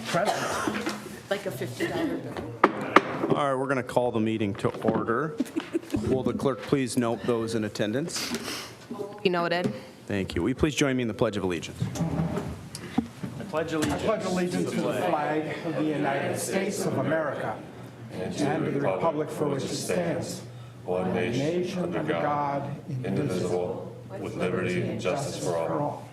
Present. Like a $50 bill. All right, we're going to call the meeting to order. Will the clerk please note those in attendance? Be noted. Thank you. Will you please join me in the Pledge of Allegiance? I pledge allegiance to the flag of the United States of America and to the republic for which it stands, one nation under God, indivisible, with liberty and justice for all.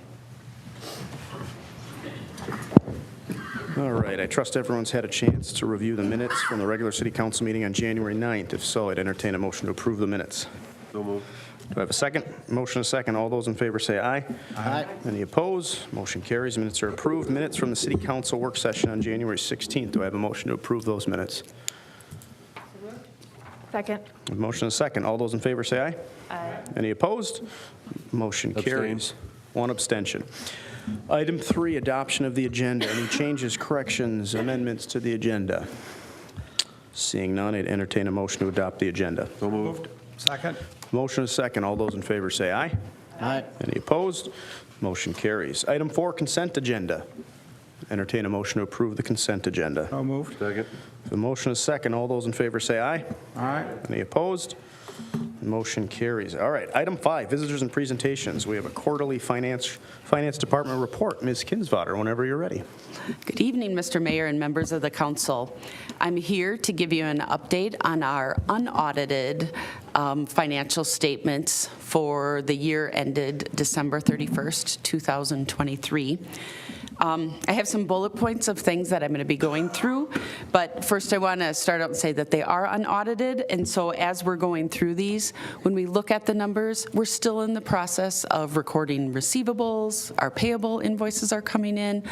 All right, I trust everyone's had a chance to review the minutes from the regular city council meeting on January 9th. If so, I'd entertain a motion to approve the minutes. So moved. Do I have a second? Motion a second. All those in favor say aye. Aye. Any opposed? Motion carries. Minutes are approved. Minutes from the city council work session on January 16th. Do I have a motion to approve those minutes? Second. A motion a second. All those in favor say aye. Aye. Any opposed? Motion Abstain. carries. One abstention. Item 3, adoption of the agenda. Any changes, corrections, amendments to the agenda? Seeing none, I'd entertain a motion to adopt the agenda. So moved. Second. Motion is second. All those in favor say aye. Aye. Any opposed? Motion carries. Item 4, consent agenda. Entertain a motion to approve the consent agenda. So moved. Second. The motion is second. All those in favor say aye. Aye. Any opposed? Motion carries. All right. Item 5, visitors and presentations. We have a quarterly finance department report. Ms. Kinsvater, whenever you're ready. Good evening, Mr. Mayor and members of the council. I'm here to give you an update on our unaudited financial statements for the year ended December 31st, 2023. I have some bullet points of things that I'm going to be going through, but first I want to start out and say that they are unaudited, and so as we're going through these, when we look at the numbers, we're still in the process of recording receivables, our payable invoices are coming in,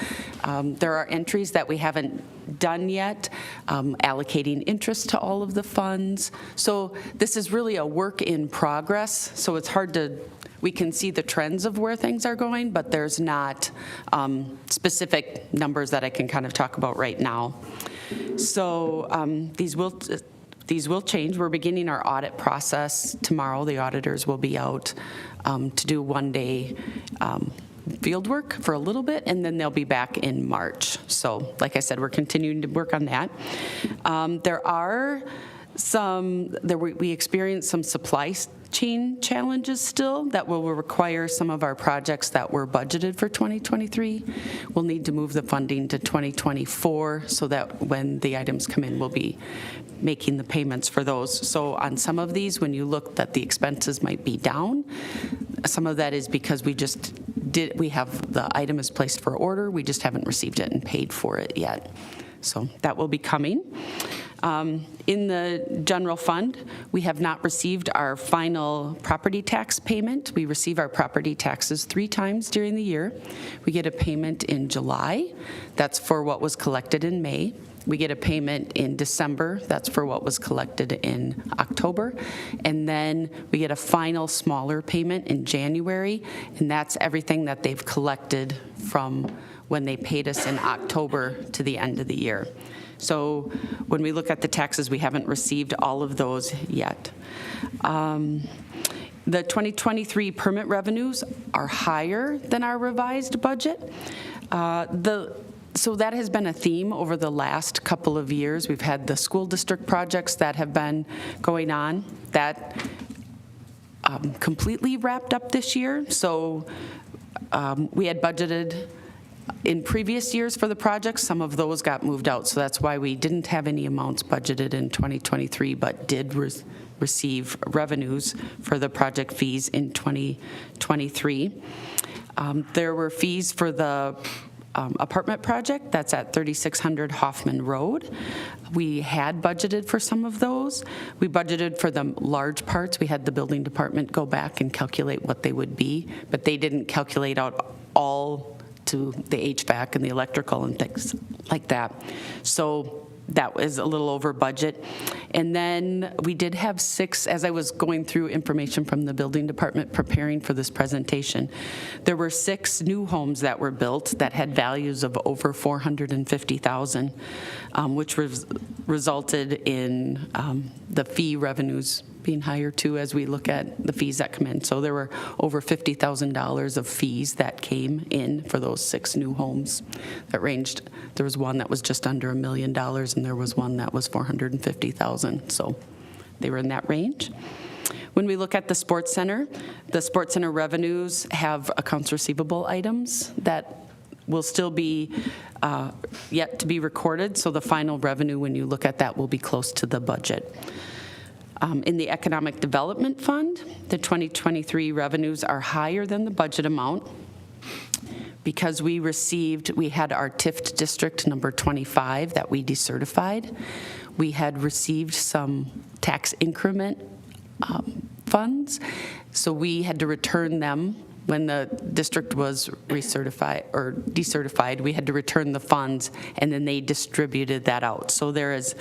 there are entries that we haven't done yet, allocating interest to all of the funds, so this is really a work in progress, so it's hard to we can see the trends of where things are going, but there's not specific numbers that I can kind of talk about right now. So these will change. We're beginning our audit process tomorrow. The auditors will be out to do one-day field work for a little bit, and then they'll be back in March. So like I said, we're continuing to work on that. We experienced some supply chain challenges still that will require some of our projects that were budgeted for 2023. We'll need to move the funding to 2024 so that when the items come in, we'll be making the payments for those. So on some of these, when you look that the expenses might be down, some of that is because we have the item is placed for order, we just haven't received it and paid for it yet. So that will be coming. In the general fund, we have not received our final property tax payment. We receive our property taxes 3 times during the year. We get a payment in July. That's for what was collected in May. We get a payment in December. That's for what was collected in October. And then we get a final smaller payment in January, and that's everything that they've collected from when they paid us in October to the end of the year. So when we look at the taxes, we haven't received all of those yet. The 2023 permit revenues are higher than our revised budget. So that has been a theme over the last couple of years. We've had the school district projects that have been going on that completely wrapped up this year. So we had budgeted in previous years for the projects, some of those got moved out, so that's why we didn't have any amounts budgeted in 2023, but did receive revenues for the project fees in 2023. There were fees for the apartment project that's at 3600 Hoffman Road. We had budgeted for some of those. We budgeted for the large parts. We had the building department go back and calculate what they would be, but they didn't calculate out all to the HVAC and the electrical and things like that. So that was a little over budget. And then we did have 6, as I was going through information from the building department preparing for this presentation, there were 6 new homes that were built that had values of over $450,000, which resulted in the fee revenues being higher too as we look at the fees that come in. So there were over $50,000 of fees that came in for those 6 new homes that ranged. There was one that was just under $1 million, and there was one that was $450,000. So they were in that range. When we look at the Sports Center revenues have accounts receivable items that will still be yet to be recorded. So the final revenue, when you look at that, will be close to the budget. In the Economic Development Fund, the 2023 revenues are higher than the budget amount because we had our TIFT district number 25 that we decertified. We had received some tax increment funds, so we had to return them when the district was recertified or decertified. We had to return the funds, and then they distributed that out. So there is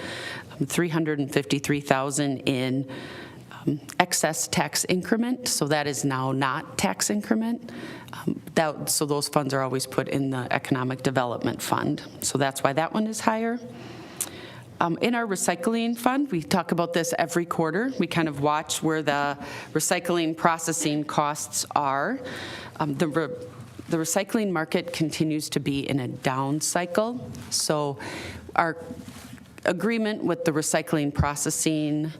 $353,000 in excess tax increment, so that is now not tax increment. So those funds are always put in the Economic Development Fund. So that's why that one is higher. In our recycling fund, we talk about this every quarter. We kind of watch where the recycling processing costs are. The recycling market continues to be in a down cycle. So our agreement with the recycling processing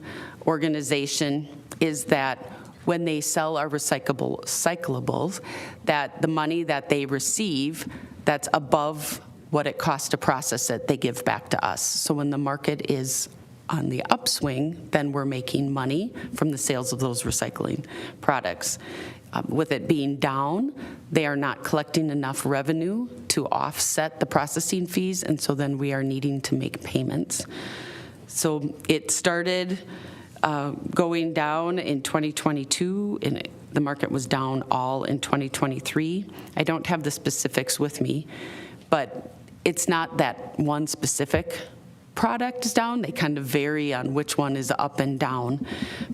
organization is that when they sell our recyclables, that the money that they receive that's above what it costs to process it, they give back to us. So when the market is on the upswing, then we're making money from the sales of those recycling products. With it being down, they are not collecting enough revenue to offset the processing fees, and so then we are needing to make payments. So it started going down in 2022, and the market was down all in 2023. I don't have the specifics with me, but it's not that one specific product is down. They kind of vary on which one is up and down.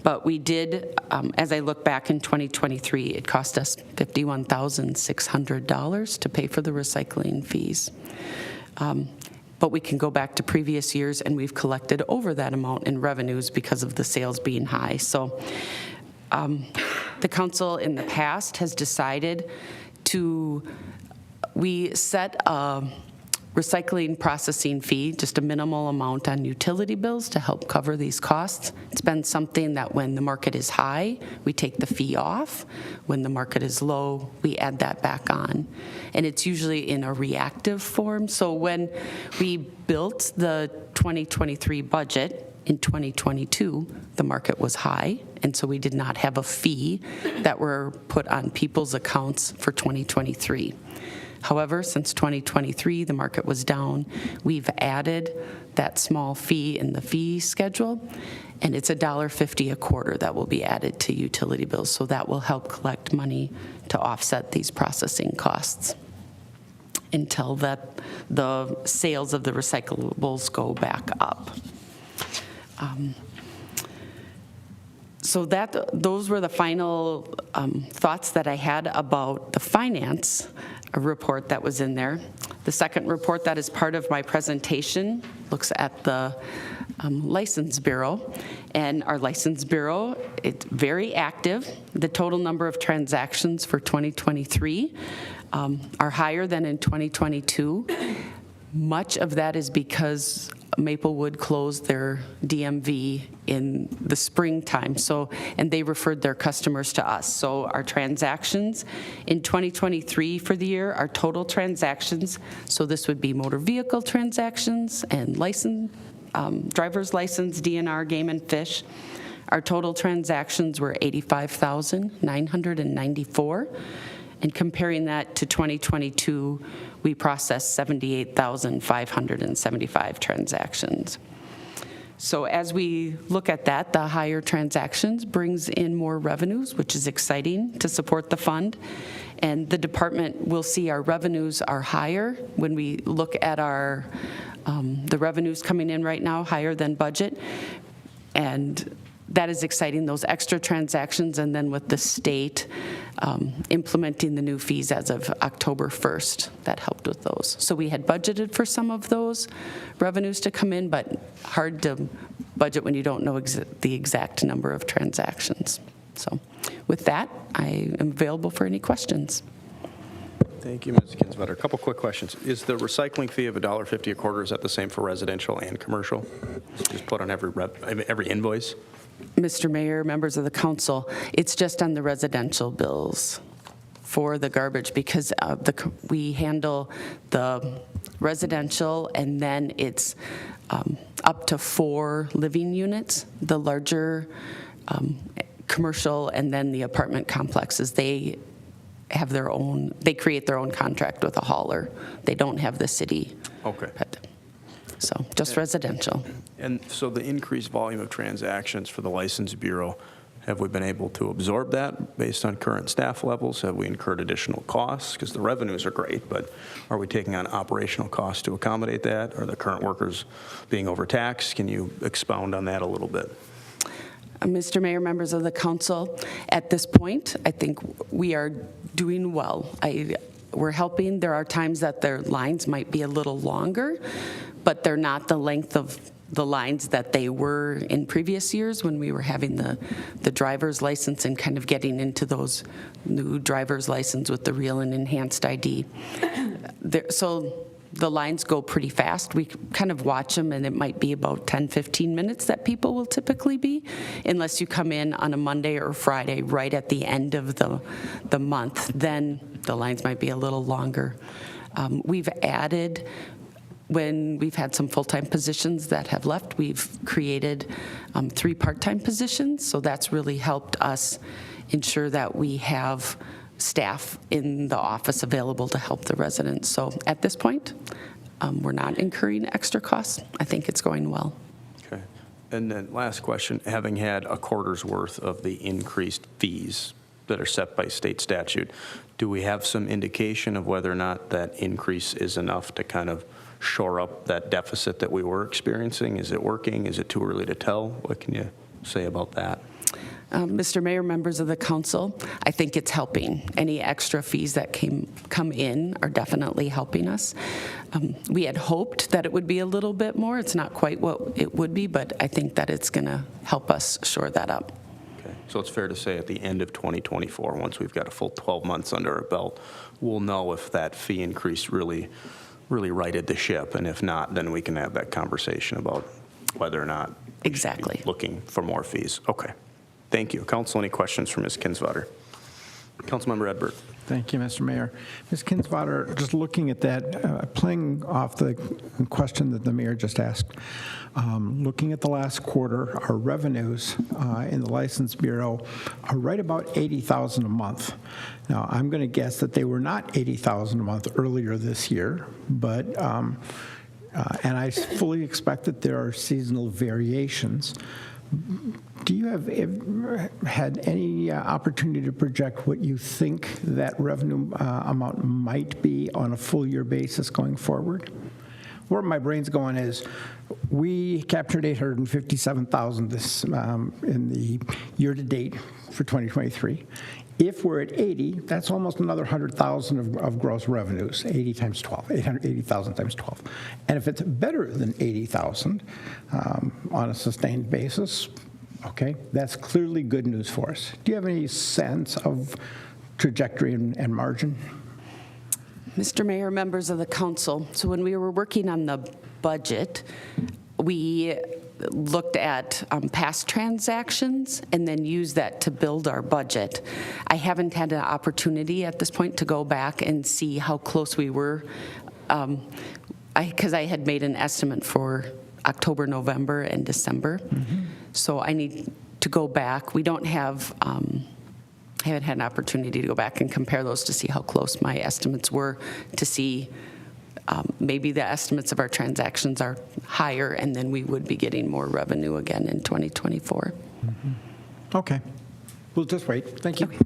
But we did, as I look back in 2023, it cost us $51,600 to pay for the recycling fees. But we can go back to previous years, and we've collected over that amount in revenues because of the sales being high. So the council in the past has decided we set a recycling processing fee, just a minimal amount on utility bills to help cover these costs. It's been something that when the market is high, we take the fee off. When the market is low, we add that back on. And it's usually in a reactive form. So when we built the 2023 budget in 2022, the market was high, and so we did not have a fee that were put on people's accounts for 2023. However, since 2023, the market was down. We've added that small fee in the fee schedule, and it's $1.50 a quarter that will be added to utility bills. So that will help collect money to offset these processing costs until the sales of the recyclables go back up. So those were the final thoughts that I had about the finance report that was in there. The second report that is part of my presentation looks at the License Bureau. And our License Bureau, it's very active. The total number of transactions for 2023 are higher than in 2022. Much of that is because Maplewood closed their DMV in the springtime, and they referred their customers to us. So our transactions in 2023 for the year, our total transactions, so this would be motor vehicle transactions and driver's license, DNR, game and fish. Our total transactions were 85,994. And comparing that to 2022, we processed 78,575 transactions. So as we look at that, the higher transactions brings in more revenues, which is exciting to support the fund. And the department will see our revenues are higher when we look at the revenues coming in right now, higher than budget. And that is exciting, those extra transactions, and then with the state implementing the new fees as of October 1st, that helped with those. So we had budgeted for some of those revenues to come in, but hard to budget when you don't know the exact number of transactions. So with that, I am available for any questions. Thank you, Ms. Kinsvater. A couple quick questions. Is the recycling fee of $1.50 a quarter, is that the same for residential and commercial? So just put on every invoice? Mr. Mayor, members of the council, it's just on the residential bills for the garbage because we handle the residential and then it's up to 4 living units. The larger commercial and then the apartment complexes, they have their own, they create their own contract with a hauler. They don't have the city. Okay. So just residential. And so the increased volume of transactions for the License Bureau, have we been able to absorb that based on current staff levels? Have we incurred additional costs? Because the revenues are great, but are we taking on operational costs to accommodate that? Are the current workers being overtaxed? Can you expound on that a little bit? Mr. Mayor, members of the council, at this point, I think we are doing well. We're helping. There are times that their lines might be a little longer, but they're not the length of the lines that they were in previous years when we were having the driver's license and kind of getting into those new driver's license with the real and enhanced ID. So the lines go pretty fast. We kind of watch them, and it might be about 10, 15 minutes that people will typically be, unless you come in on a Monday or Friday right at the end of the month. Then the lines might be a little longer. We've added, when we've had some full-time positions that have left, we've created 3 part-time positions, so that's really helped us ensure that we have staff in the office available to help the residents. So at this point, we're not incurring extra costs. I think it's going well. Okay. And then last question, having had a quarter's worth of the increased fees that are set by state statute, do we have some indication of whether or not that increase is enough to kind of shore up that deficit that we were experiencing? Is it working? Is it too early to tell? What can you say about that? Mr. Mayor, members of the council, I think it's helping. Any extra fees that come in are definitely helping us. We had hoped that it would be a little bit more. It's not quite what it would be, but I think that it's going to help us shore that up. Okay. So it's fair to say at the end of 2024, once we've got a full 12 months under our belt, we'll know if that fee increase really righted the ship, and if not, then we can have that conversation about whether or not Exactly. looking for more fees. Okay. Thank you. Council, any questions for Ms. Kinsvater? Councilmember Edbert. Thank you, Mr. Mayor. Ms. Kinsvater, just looking at that, playing off the question that the mayor just asked, looking at the last quarter, our revenues in the License Bureau are right about $80,000 a month. Now, I'm going to guess that they were not $80,000 a month earlier this year, but and I fully expect that there are seasonal variations. Do you have had any opportunity to project what you think that revenue amount might be on a full-year basis going forward? Where my brain's going is, we captured $857,000 this in the year-to-date for 2023. If we're at 80, that's almost another 100,000 of gross revenues, 80 times 12, 880,000 times 12. And if it's better than 80,000 on a sustained basis, okay, that's clearly good news for us. Do you have any sense of trajectory and margin? Mr. Mayor, members of the council, so when we were working on the budget, we looked at past transactions and then used that to build our budget. I haven't had an opportunity at this point to go back and see how close we were, because I had made an estimate for October, November, and December. Mm-hmm. So I need to go back. We don't have, I haven't had an opportunity to go back and compare those to see how close my estimates were, to see maybe the estimates of our transactions are higher, and then we would be getting more revenue again in 2024. Mm-hmm. Okay. We'll just wait. Thank you. Okay.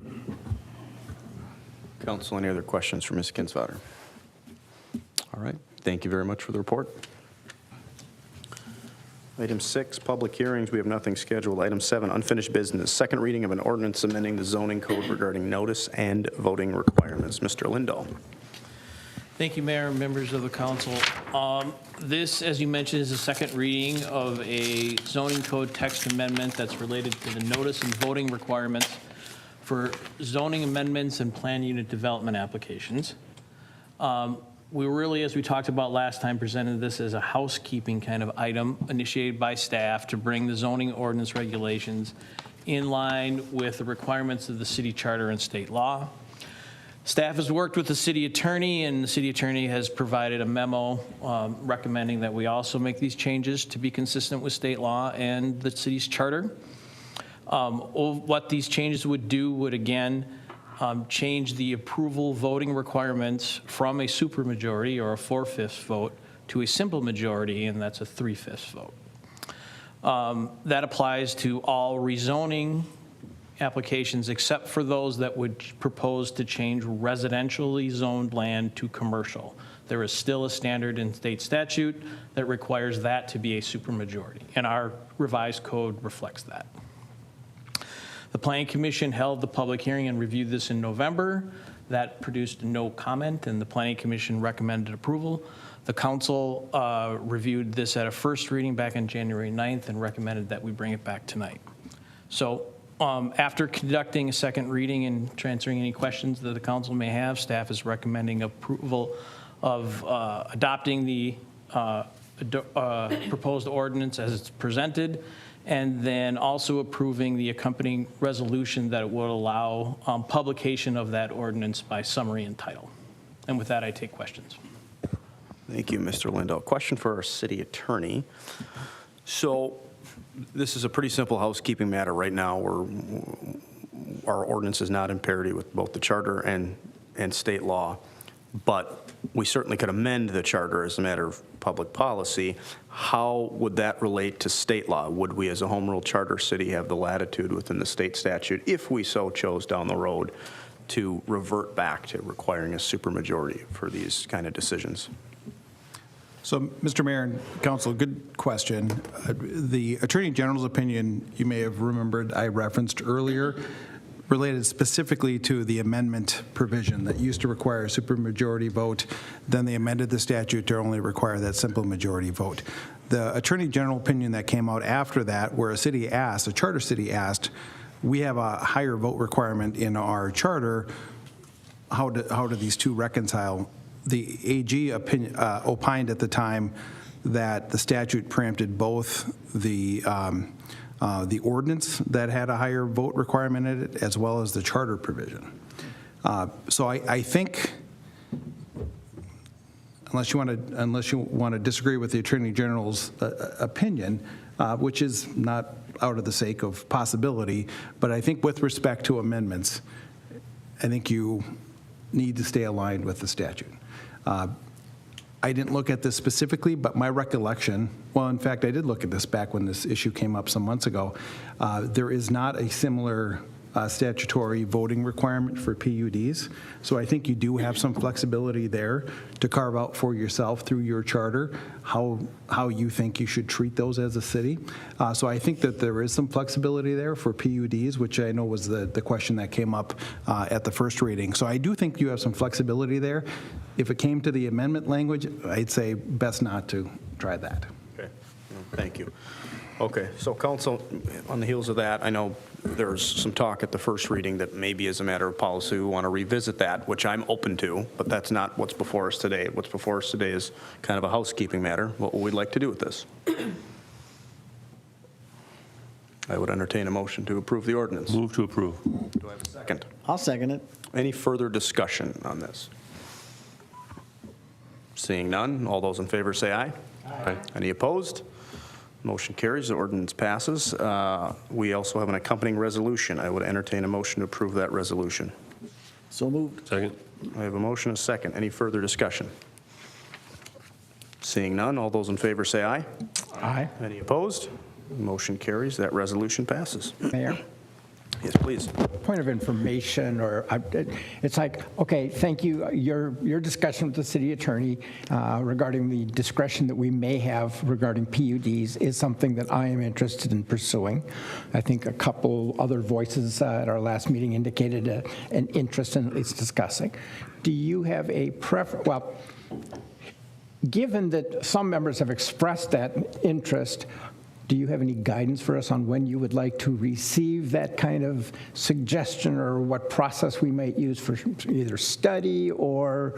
Council, any other questions for Ms. Kinsvater? All right. Thank you very much for the report. Item 6, public hearings. We have nothing scheduled. Item 7, unfinished business. Second reading of an ordinance amending the zoning code regarding notice and voting requirements. Mr. Lindahl. Thank you, Mayor and members of the council. This, as you mentioned, is the second reading of a zoning code text amendment that's related to the notice and voting requirements for zoning amendments and plan unit development applications. We really, as we talked about last time, presented this as a housekeeping kind of item initiated by staff to bring the zoning ordinance regulations in line with the requirements of the city charter and state law. Staff has worked with the city attorney, and the city attorney has provided a memo recommending that we also make these changes to be consistent with state law and the city's charter. What these changes would do would, again, change the approval voting requirements from a supermajority or a 4/5 vote to a simple majority, and that's a 3/5 vote. That applies to all rezoning applications except for those that would propose to change residentially zoned land to commercial. There is still a standard in state statute that requires that to be a supermajority, and our revised code reflects that. The Planning Commission held the public hearing and reviewed this in November. That produced no comment, and the Planning Commission recommended approval. The council reviewed this at a first reading back on January 9th and recommended that we bring it back tonight. So after conducting a second reading and answering any questions that the council may have, staff is recommending approval of adopting the proposed ordinance as it's presented, and then also approving the accompanying resolution that would allow publication of that ordinance by summary and title. And with that, I take questions. Thank you, Mr. Lindell. Question for our city attorney. So this is a pretty simple housekeeping matter right now where our ordinance is not in parity with both the charter and state law, but we certainly could amend the charter as a matter of public policy. How would that relate to state law? Would we as a home rule charter city have the latitude within the state statute, if we so chose down the road, to revert back to requiring a supermajority for these kind of decisions? So, Mr. Mayor and Council, good question. The Attorney General's opinion, you may have remembered I referenced earlier, related specifically to the amendment provision that used to require a supermajority vote. Then they amended the statute to only require that simple majority vote. The Attorney General opinion that came out after that, where a charter city asked, we have a higher vote requirement in our charter, how do these two reconcile? The AG opined at the time that the statute preempted both the ordinance that had a higher vote requirement in it, as well as the charter provision. So I think, unless you want to disagree with the Attorney General's opinion, which is not out of the sake of possibility, but I think with respect to amendments, I think you need to stay aligned with the statute. I didn't look at this specifically, but my recollection, well, in fact, I did look at this back when this issue came up some months ago. There is not a similar statutory voting requirement for PUDs, so I think you do have some flexibility there to carve out for yourself through your charter how you think you should treat those as a city. So I think that there is some flexibility there for PUDs, which I know was the question that came up at the first reading. So I do think you have some flexibility there. If it came to the amendment language, I'd say best not to try that. Okay, thank you. Okay, so council, on the heels of that, I know there's some talk at the first reading that maybe as a matter of policy we want to revisit that, which I'm open to, but that's not what's before us today. What's before us today is kind of a housekeeping matter. What would we like to do with this? I would entertain a motion to approve the ordinance. Move to approve. Do I have a second? I'll second it. Any further discussion on this? Seeing none, all those in favor say aye. Aye. Any opposed? Motion carries. The ordinance passes. We also have an accompanying resolution. I would entertain a motion to approve that resolution. So moved. Second. I have a motion, a second. Any further discussion? Seeing none, all those in favor say aye. Aye. Any opposed? Motion carries. That resolution passes. Mayor? Yes, please. Point of information, it's like, okay, thank you. Your discussion with the city attorney regarding the discretion that we may have regarding PUDs is something that I am interested in pursuing. I think a couple other voices at our last meeting indicated an interest in at least discussing. Do you have a preference? Well, given that some members have expressed that interest, do you have any guidance for us on when you would like to receive that kind of suggestion, or what process we might use for either study or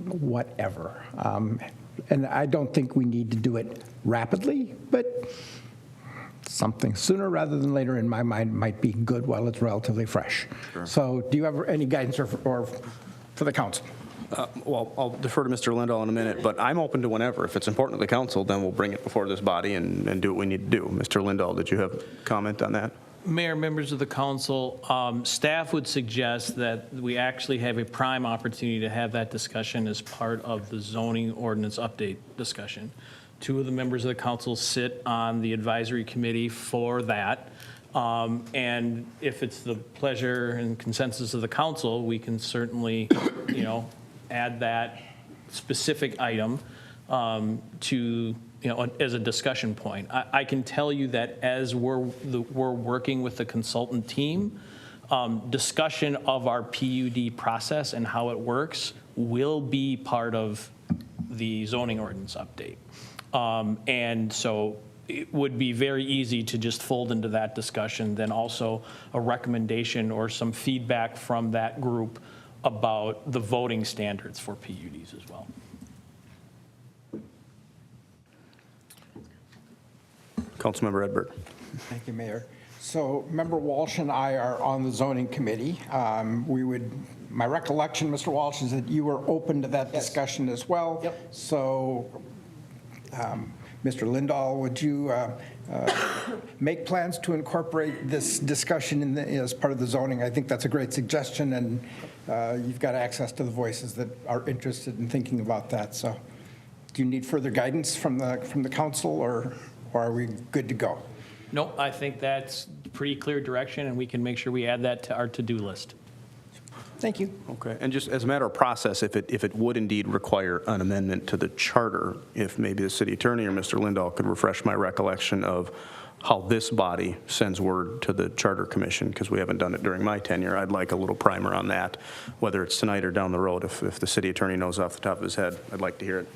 whatever? And I don't think we need to do it rapidly, but something sooner rather than later in my mind might be good while it's relatively fresh. Sure. So do you have any guidance or for the council? Well, I'll defer to Mr. Lindahl in a minute, but I'm open to whenever. If it's important to the council, then we'll bring it before this body and do what we need to do. Mr. Lindahl, did you have a comment on that? Mayor, members of the council, staff would suggest that we actually have a prime opportunity to have that discussion as part of the zoning ordinance update discussion. Two of the members of the council sit on the advisory committee for that. And if it's the pleasure and consensus of the council, we can certainly, add that specific item to, as a discussion point. I can tell you that as we're working with the consultant team, discussion of our PUD process and how it works will be part of the zoning ordinance update. And so it would be very easy to just fold into that discussion, then also a recommendation or some feedback from that group about the voting standards for PUDs as well. Councilmember Edberg. Thank you, Mayor. So Member Walsh and I are on the zoning committee. My recollection, Mr. Walsh, is that you were open to that discussion as well. Yep. So Mr. Lindahl, would you make plans to incorporate this discussion as part of the zoning? I think that's a great suggestion, and you've got access to the voices that are interested in thinking about that. So do you need further guidance from the council, or are we good to go? No, I think that's pretty clear direction, and we can make sure we add that to our to-do list. Thank you. Okay, and just as a matter of process, if it would indeed require an amendment to the charter, if maybe the city attorney or Mr. Lindahl could refresh my recollection of how this body sends word to the Charter Commission, because we haven't done it during my tenure. I'd like a little primer on that, whether it's tonight or down the road. If the city attorney knows off the top of his head, I'd like to hear it.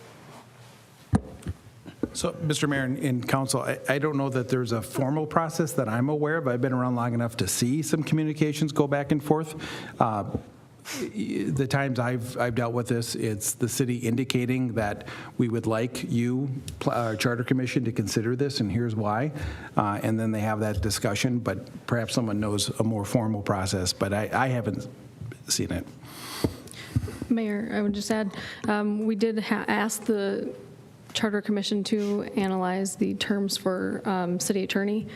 So, Mr. Mayor and council, I don't know that there's a formal process that I'm aware of. I've been around long enough to see some communications go back and forth. The times I've dealt with this, it's the city indicating that we would like you, our Charter Commission, to consider this, and here's why. And then they have that discussion, but perhaps someone knows a more formal process, but I haven't seen it. Mayor, I would just add, we did ask the Charter Commission to analyze the terms for city attorney,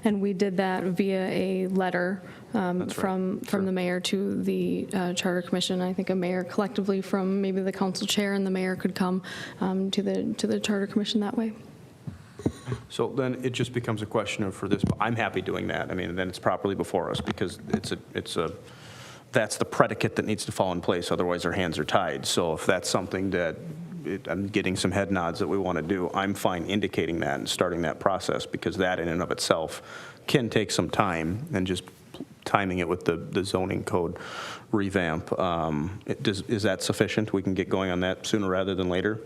and we did that via a letter from the mayor to the Charter Commission. I think a mayor collectively from maybe the council chair and the mayor could come to the Charter Commission that way. So then it just becomes a question of, for this, I'm happy doing that. I mean, then it's properly before us, because that's the predicate that needs to fall in place. Otherwise, our hands are tied. So if that's something that I'm getting some head nods that we want to do, I'm fine indicating that and starting that process, because that in and of itself can take some time, and just timing it with the zoning code revamp. Is that sufficient? We can get going on that sooner rather than later?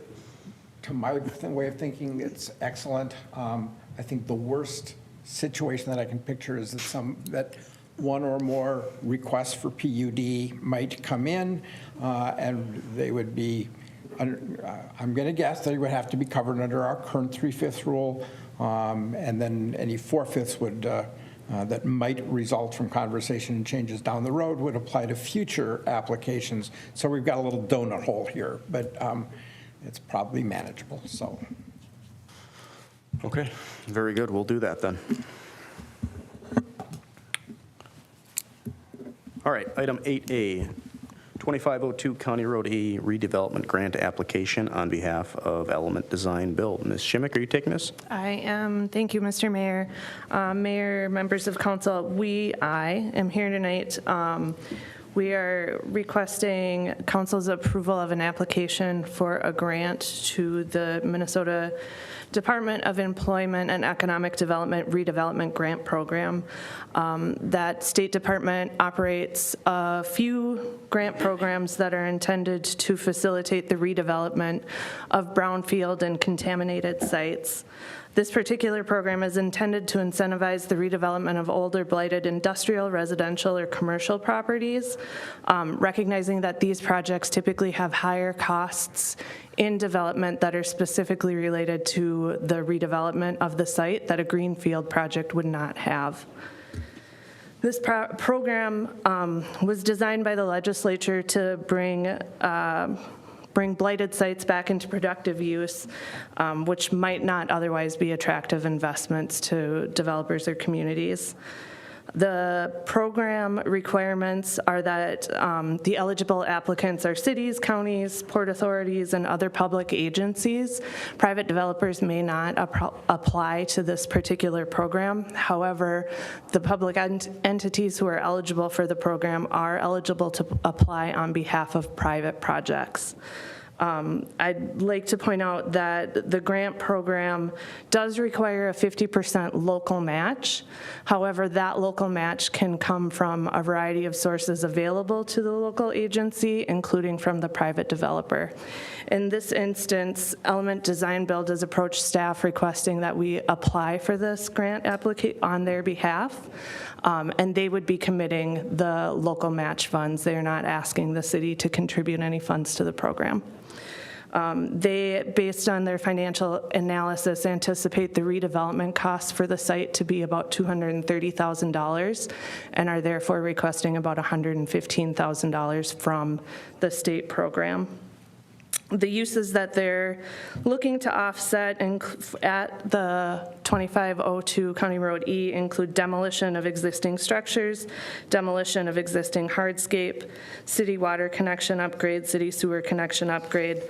To my way of thinking, it's excellent. I think the worst situation that I can picture is that one or more requests for PUD might come in, and they would be, I'm going to guess they would have to be covered under our current 3/5 rule, and then any 4/5 would that might result from conversation and changes down the road would apply to future applications. So we've got a little donut hole here, but it's probably manageable. So. Okay, very good. We'll do that then. All right, item 8A, 2502 County Road E redevelopment grant application on behalf of Element Design Build. Ms. Schimmick, are you taking this? I am. Thank you, Mr. Mayor. Mayor, members of council, I am here tonight. We are requesting council's approval of an application for a grant to the Minnesota Department of Employment and Economic Development Redevelopment Grant Program. That State Department operates a few grant programs that are intended to facilitate the redevelopment of brownfield and contaminated sites. This particular program is intended to incentivize the redevelopment of older blighted industrial, residential, or commercial properties, recognizing that these projects typically have higher costs in development that are specifically related to the redevelopment of the site that a greenfield project would not have. This program was designed by the legislature to bring blighted sites back into productive use, which might not otherwise be attractive investments to developers or communities. The program requirements are that the eligible applicants are cities, counties, port authorities, and other public agencies. Private developers may not apply to this particular program. However, the public entities who are eligible for the program are eligible to apply on behalf of private projects. I'd like to point out that the grant program does require a 50% local match. However, that local match can come from a variety of sources available to the local agency, including from the private developer. In this instance, Element Design Build has approached staff requesting that we apply for this grant application on their behalf, and they would be committing the local match funds. They are not asking the city to contribute any funds to the program. They, based on their financial analysis, anticipate the redevelopment costs for the site to be about $230,000 and are therefore requesting about $115,000 from the state program. The uses that they're looking to offset at the 2502 County Road E include demolition of existing structures, demolition of existing hardscape, city water connection upgrade, city sewer connection upgrade,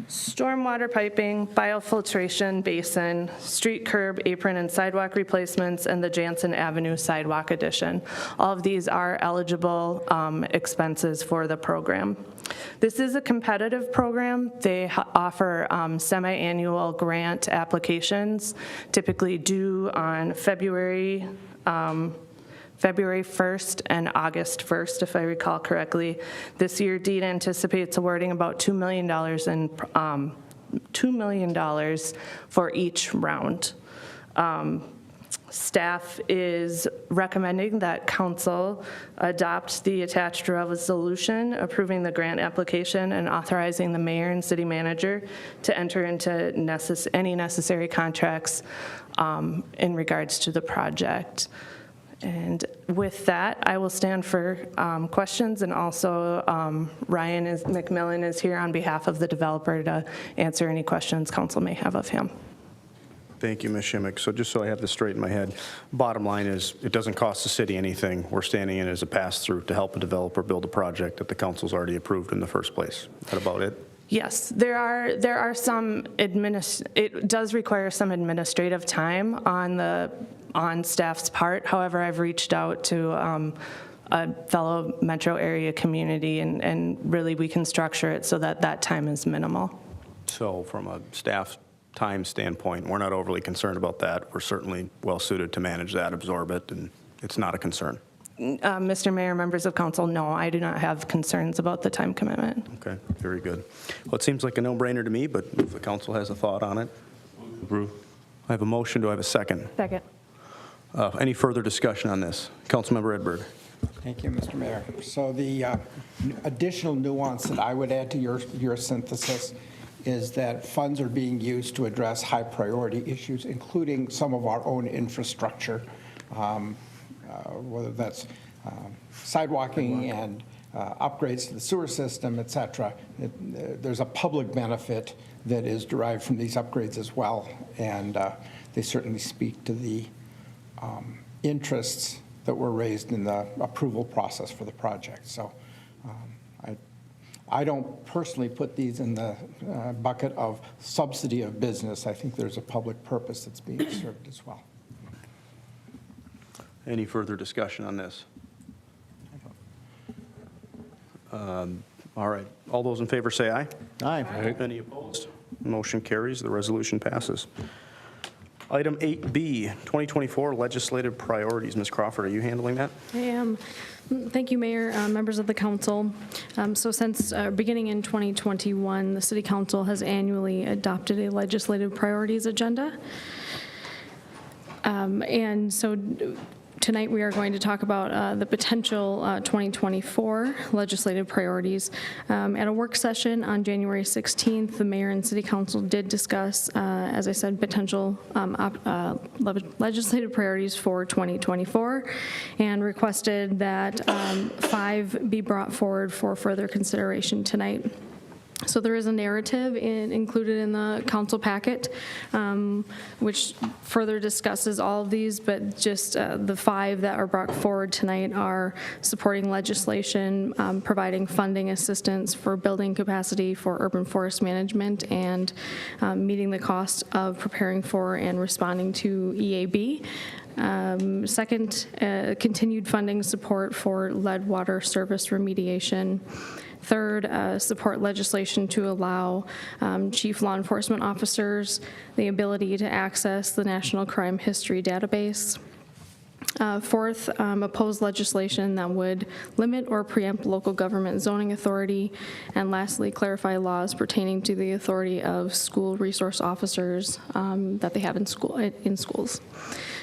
stormwater piping, biofiltration basin, street curb, apron, and sidewalk replacements, and the Jansen Avenue sidewalk addition. All of these are eligible expenses for the program. This is a competitive program. They offer semi-annual grant applications, typically due on February 1st and August 1st, if I recall correctly. This year, DEED anticipates awarding about $2 million for each round. Staff is recommending that council adopt the attached resolution approving the grant application and authorizing the mayor and city manager to enter into any necessary contracts in regards to the project. And with that, I will stand for questions, and also Ryan McMillan is here on behalf of the developer to answer any questions council may have of him. Thank you, Ms. Schimmick. So just so I have this straight in my head, bottom line is it doesn't cost the city anything. We're standing in as a pass-through to help a developer build a project that the council's already approved in the first place. Is that about it? Yes, there are some it does require some administrative time on staff's part. However, I've reached out to a fellow metro area community, and really we can structure it so that that time is minimal. So from a staff time standpoint, we're not overly concerned about that. We're certainly well suited to manage that, absorb it, and it's not a concern. Mr. Mayor, members of council, no, I do not have concerns about the time commitment. Okay, very good. Well, it seems like a no-brainer to me, but if the council has a thought on it. Approve. I have a motion. Do I have a second? Second. Any further discussion on this? Councilmember Edberg. Thank you, Mr. Mayor. So the additional nuance that I would add to your synthesis is that funds are being used to address high priority issues, including some of our own infrastructure, whether that's sidewalking and upgrades to the sewer system, et cetera. There's a public benefit that is derived from these upgrades as well, and they certainly speak to the interests that were raised in the approval process for the project. So I I don't personally put these in the bucket of subsidy of business. I think there's a public purpose that's being served as well. Any further discussion on this? All right. All those in favor say aye. Aye. Any opposed? Motion carries. The resolution passes. Item 8B, 2024 legislative priorities. Ms. Crawford, are you handling that? I am. Thank you, Mayor, members of the council. So since beginning in 2021, the City Council has annually adopted a legislative priorities agenda. And so tonight we are going to talk about the potential 2024 legislative priorities. At a work session on January 16th, the mayor and city council did discuss, as I said, potential legislative priorities for 2024 and requested that 5 be brought forward for further consideration tonight. So there is a narrative included in the council packet, which further discusses all of these, but just the 5 that are brought forward tonight are supporting legislation, providing funding assistance for building capacity for urban forest management, and meeting the cost of preparing for and responding to EAB. Second, continued funding support for lead water service remediation. Third, support legislation to allow chief law enforcement officers the ability to access the National Crime History Database. Fourth, oppose legislation that would limit or preempt local government zoning authority. And lastly, clarify laws pertaining to the authority of school resource officers that they have in schools.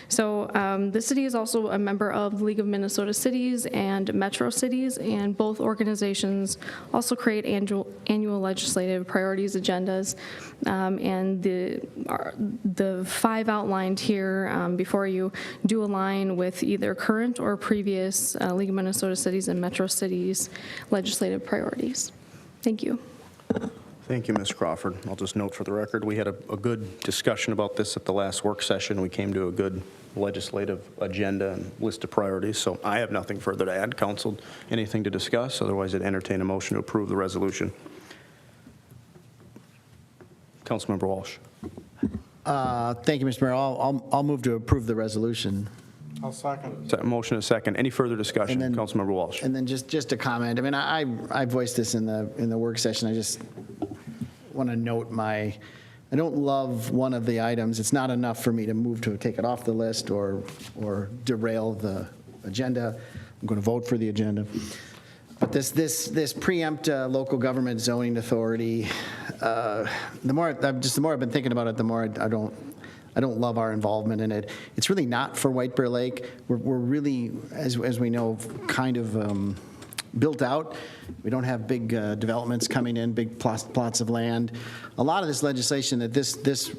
So the city is also a member of the League of Minnesota Cities and Metro Cities, and both organizations also create annual legislative priorities agendas. And the 5 outlined here before you do align with either current or previous League of Minnesota Cities and Metro Cities legislative priorities. Thank you. Thank you, Ms. Crawford. I'll just note for the record, we had a good discussion about this at the last work session. We came to a good legislative agenda and list of priorities, so I have nothing further to add. Council, anything to discuss? Otherwise, I'd entertain a motion to approve the resolution. Councilmember Walsh. Thank you, Mr. Mayor. I'll move to approve the resolution. I'll second. Motion and second. Any further discussion? And then- Councilmember Walsh. And then just a comment. I mean, I voiced this in the work session. I just want to note I don't love one of the items. It's not enough for me to move to take it off the list or derail the agenda. I'm going to vote for the agenda. But this preempt local government zoning authority, the more I've been thinking about it, the more I don't love our involvement in it. It's really not for White Bear Lake. We're really, as we know, kind of built out. We don't have big developments coming in, big plots of land. A lot of this legislation that this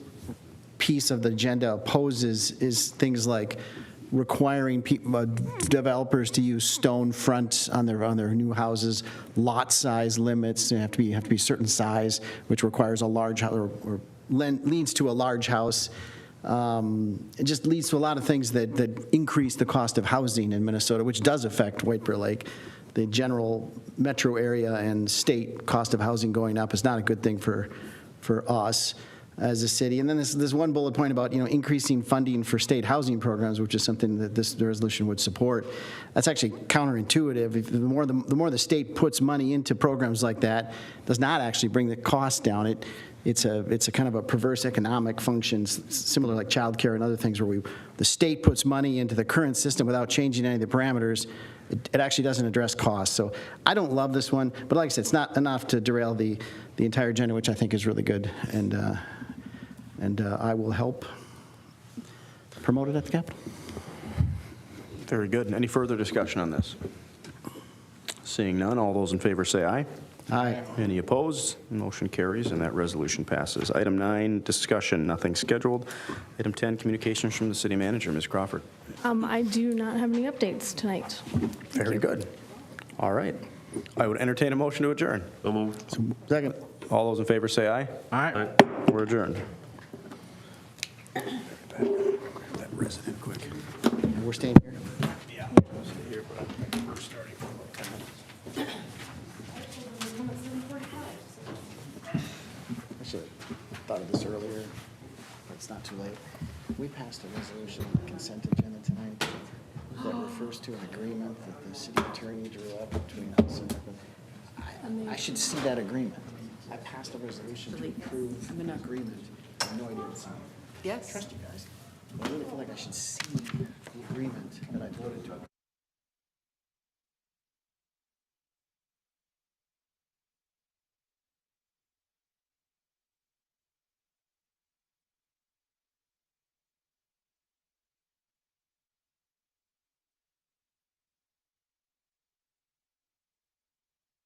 piece of the agenda opposes is things like requiring developers to use stone fronts on their new houses, lot size limits. They have to be a certain size, which requires a large house or leads to a large house. It just leads to a lot of things that increase the cost of housing in Minnesota, which does affect White Bear Lake. The general metro area and state cost of housing going up is not a good thing for us as a city. And then there's one bullet point about increasing funding for state housing programs, which is something that the resolution would support. That's actually counterintuitive. The more the state puts money into programs like that, does not actually bring the cost down. It's a kind of a perverse economic function, similar like child care and other things, where the state puts money into the current system without changing any of the parameters. It actually doesn't address costs. So I don't love this one, but like I said, it's not enough to derail the entire agenda, which I think is really good, and I will help promote it at the Capitol. Very good. Any further discussion on this? Seeing none, all those in favor say aye. Aye. Any opposed? Motion carries, and that resolution passes. Item 9, discussion, nothing scheduled. Item 10, communications from the city manager. Ms. Crawford. I do not have any updates tonight. Very good. All right. I would entertain a motion to adjourn. Second. All those in favor say aye. Aye. We're adjourned. Grab that resident quick. We're staying here. Yeah. Stay here, but we're starting from about 10 minutes. thought of this earlier, but it's not too late. We passed a resolution on the consent agenda tonight that refers to an agreement that the city attorney drew up between us and I should see that agreement. I passed a resolution to approve an agreement. I know I didn't sign it. Yes. I trust you guys. But I really feel like I should see the agreement that I voted to.